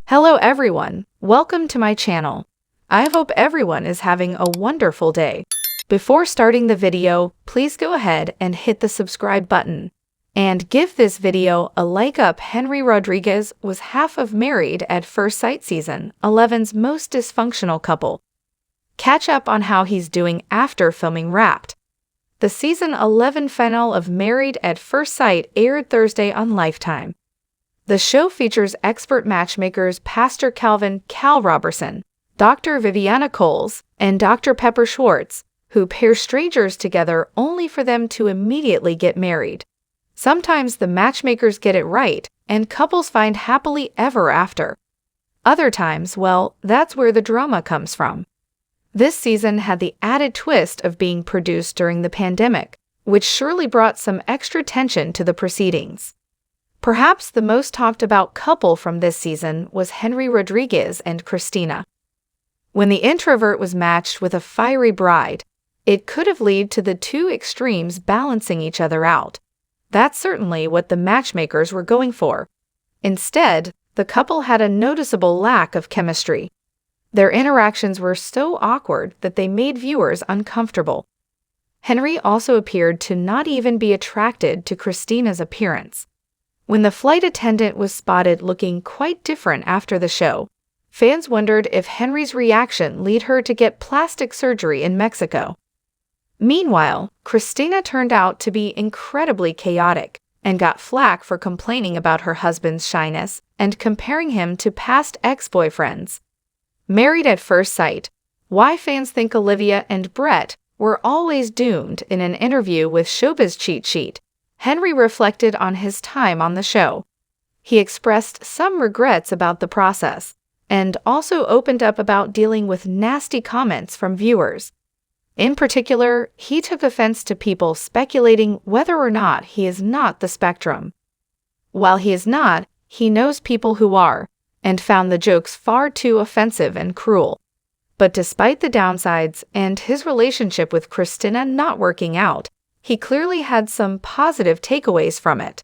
Hello everyone, welcome to my channel. I hope everyone is having a wonderful day. Before starting the video, please go ahead and hit the subscribe button. And give this video a like up. Henry Rodriguez was half of Married at First Sight Season 11's most dysfunctional couple. Catch up on how he's doing after filming Wrapped. The Season 11 finale of Married at First Sight aired Thursday on Lifetime. The show features expert matchmakers Pastor Calvin "Cal" Robertson, Dr. Viviana Coles, and Dr. Pepper Schwartz, who pair strangers together only for them to immediately get married. Sometimes the matchmakers get it right, and couples find happily ever after. Other times, well, that's where the drama comes from. This season had the added twist of being produced during the pandemic, which surely brought some extra tension to the proceedings. Perhaps the most talked about couple from this season was Henry Rodriguez and Christina. When the introvert was matched with a fiery bride, it could have led to the two extremes balancing each other out. That's certainly what the matchmakers were going for. Instead, the couple had a noticeable lack of chemistry. Their interactions were so awkward that they made viewers uncomfortable. Henry also appeared to not even be attracted to Christina's appearance. When the flight attendant was spotted looking quite different after the show, fans wondered if Henry's reaction led her to get plastic surgery in Mexico. Meanwhile, Christina turned out to be incredibly chaotic and got flack for complaining about her husband's shyness and comparing him to past ex-boyfriends. Married at First Sight: Why Fans Think Olivia and Brett Were Always Doomed. In an interview with Showbiz Cheat Sheet, Henry reflected on his time on the show. He expressed some regrets about the process, and also opened up about dealing with nasty comments from viewers. In particular, he took offense to people speculating whether or not he is not the spectrum. While he is not, he knows people who are, and found the jokes far too offensive and cruel. But despite the downsides and his relationship with Christina not working out, he clearly had some positive takeaways from it.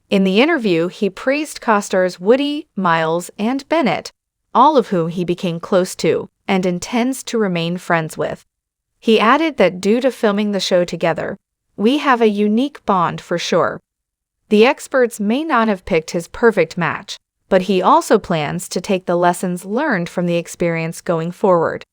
In the interview, he praised co-stars Woody, Miles, and Bennett, all of whom he became close to and intends to remain friends with. He added that due to filming the show together, we have a unique bond for sure. The experts may not have picked his perfect match, but he also plans to take the lessons learned from the experience going forward.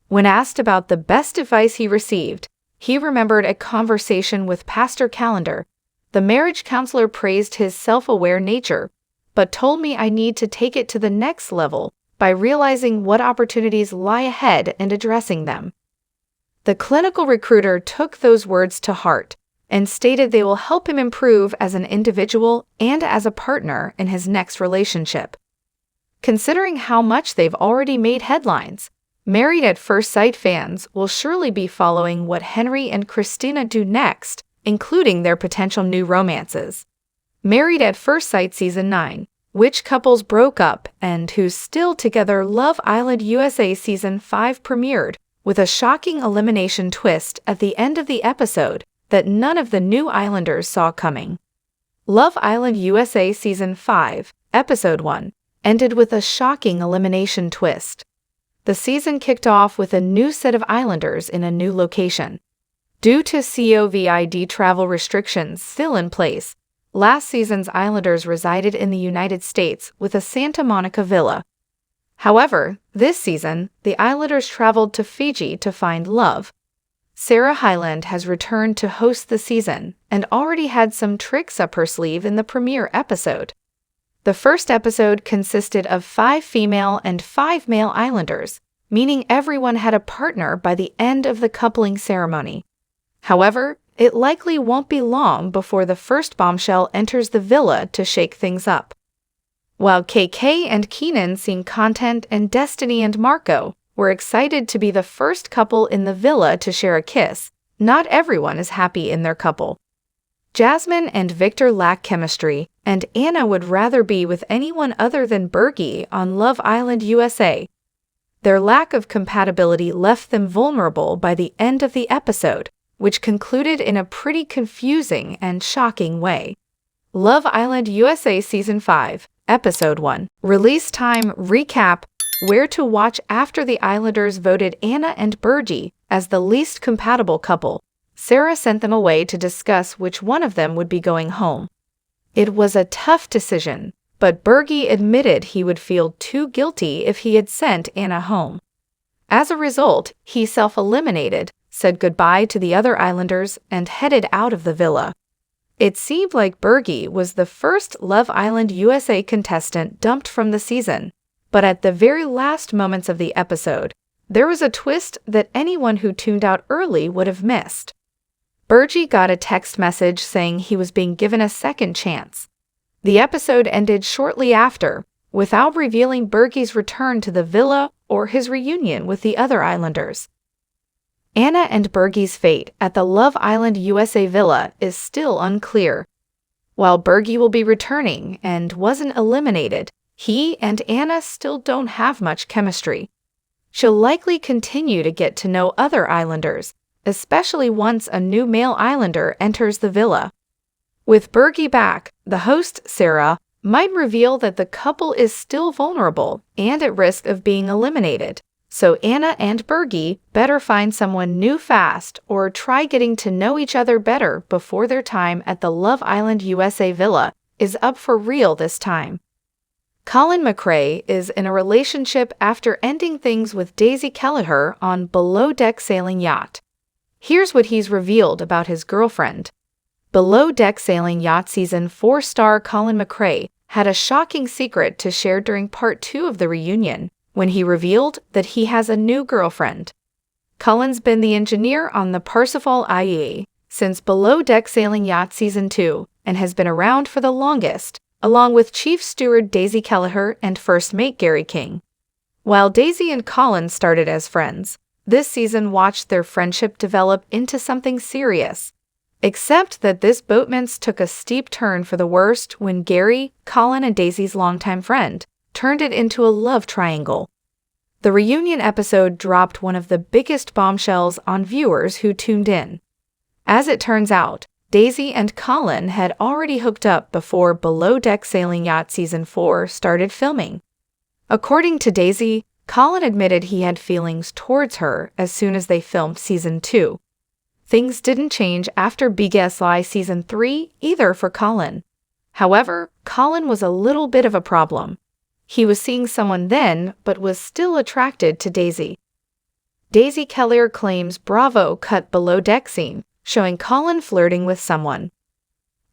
When asked about the best advice he received, he remembered a conversation with Pastor Calendar. The marriage counselor praised his self-aware nature, but told me I need to take it to the next level by realizing what opportunities lie ahead and addressing them. The clinical recruiter took those words to heart and stated they will help him improve as an individual and as a partner in his next relationship. Considering how much they've already made headlines, Married at First Sight fans will surely be following what Henry and Christina do next, including their potential new romances. Married at First Sight Season 9: Which Couples Broke Up and Who's Still Together? Love Island USA Season 5 premiered with a shocking elimination twist at the end of the episode that none of the new Islanders saw coming. Love Island USA Season 5, Episode 1, ended with a shocking elimination twist. The season kicked off with a new set of Islanders in a new location. Due to COVID travel restrictions still in place, last season's Islanders resided in the United States with a Santa Monica villa. However, this season, the Islanders traveled to Fiji to find love. Sarah Hyland has returned to host the season and already had some tricks up her sleeve in the premiere episode. The first episode consisted of 5 female and 5 male Islanders, meaning everyone had a partner by the end of the coupling ceremony. However, it likely won't be long before the first bombshell enters the villa to shake things up. While KK and Keenan seen content and Destiny and Marco were excited to be the first couple in the villa to share a kiss, not everyone is happy in their couple. Jasmine and Victor lack chemistry, and Anna would rather be with anyone other than Bergie on Love Island USA. Their lack of compatibility left them vulnerable by the end of the episode, which concluded in a pretty confusing and shocking way. Love Island USA Season 5, Episode 1. Release time recap. Where to watch after the Islanders voted Anna and Bergie as the least compatible couple. Sarah sent them away to discuss which one of them would be going home. It was a tough decision, but Bergie admitted he would feel too guilty if he had sent Anna home. As a result, he self-eliminated, said goodbye to the other Islanders, and headed out of the villa. It seemed like Bergie was the first Love Island USA contestant dumped from the season, but at the very last moments of the episode, there was a twist that anyone who tuned out early would have missed. Bergie got a text message saying he was being given a second chance. The episode ended shortly after, without revealing Bergie's return to the villa or his reunion with the other Islanders. Anna and Bergie's fate at the Love Island USA villa is still unclear. While Bergie will be returning and wasn't eliminated, he and Anna still don't have much chemistry. She'll likely continue to get to know other Islanders, especially once a new male Islander enters the villa. With Bergie back, the host, Sarah, might reveal that the couple is still vulnerable and at risk of being eliminated, so Anna and Bergie better find someone new fast or try getting to know each other better before their time at the Love Island USA villa is up for real this time. Colin McRae is in a relationship after ending things with Daisy Kelleher on Below Deck Sailing Yacht. Here's what he's revealed about his girlfriend. Below Deck Sailing Yacht Season 4 star Colin McRae had a shocking secret to share during Part 2 of the reunion, when he revealed that he has a new girlfriend. Colin's been the engineer on the Parsifal IE since Below Deck Sailing Yacht Season 2 and has been around for the longest, along with Chief Steward Daisy Kelleher and First Mate Gary King. While Daisy and Colin started as friends, this season watched their friendship develop into something serious. Except that this boatman's took a steep turn for the worst when Gary, Colin and Daisy's longtime friend, turned it into a love triangle. The reunion episode dropped one of the biggest bombshells on viewers who tuned in. As it turns out, Daisy and Colin had already hooked up before Below Deck Sailing Yacht Season 4 started filming. According to Daisy, Colin admitted he had feelings towards her as soon as they filmed Season 2. Things didn't change after Big SLI Season 3 either for Colin. However, Colin was a little bit of a problem. He was seeing someone then, but was still attracted to Daisy. Daisy Kelleher claims Bravo cut Below Deck scene, showing Colin flirting with someone.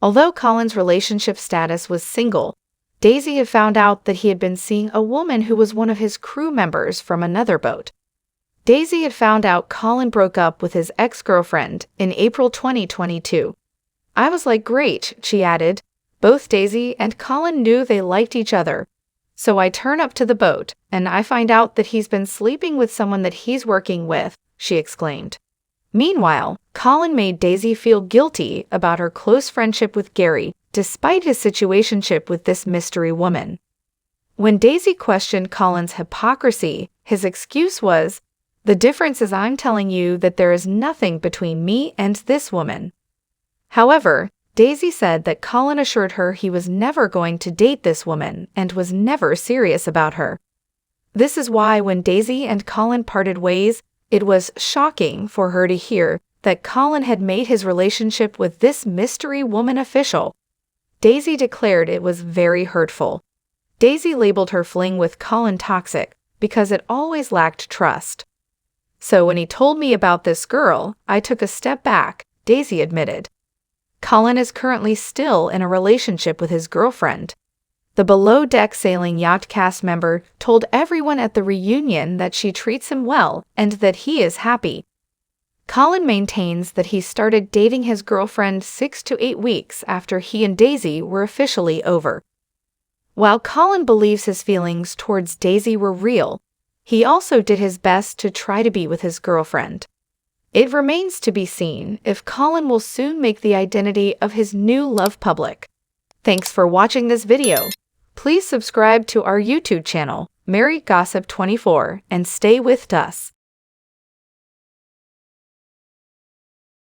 Although Colin's relationship status was single, Daisy had found out that he had been seeing a woman who was one of his crew members from another boat. Daisy had found out Colin broke up with his ex-girlfriend in April 2022. I was like, great, she added. Both Daisy and Colin knew they liked each other. So I turn up to the boat, and I find out that he's been sleeping with someone that he's working with, she exclaimed. Meanwhile, Colin made Daisy feel guilty about her close friendship with Gary, despite his situationship with this mystery woman. When Daisy questioned Colin's hypocrisy, his excuse was, "The difference is I'm telling you that there is nothing between me and this woman." However, Daisy said that Colin assured her he was never going to date this woman and was never serious about her. This is why when Daisy and Colin parted ways, it was shocking for her to hear that Colin had made his relationship with this mystery woman official. Daisy declared it was very hurtful. Daisy labeled her fling with Colin toxic because it always lacked trust. So when he told me about this girl, I took a step back, Daisy admitted. Colin is currently still in a relationship with his girlfriend. The Below Deck Sailing Yacht cast member told everyone at the reunion that she treats him well and that he is happy. Colin maintains that he started dating his girlfriend 6 to 8 weeks after he and Daisy were officially over. While Colin believes his feelings towards Daisy were real, he also did his best to try to be with his girlfriend. It remains to be seen if Colin will soon make the identity of his new love public. Thanks for watching this video. Please subscribe to our YouTube channel, Married Gossip 24, and stay with us.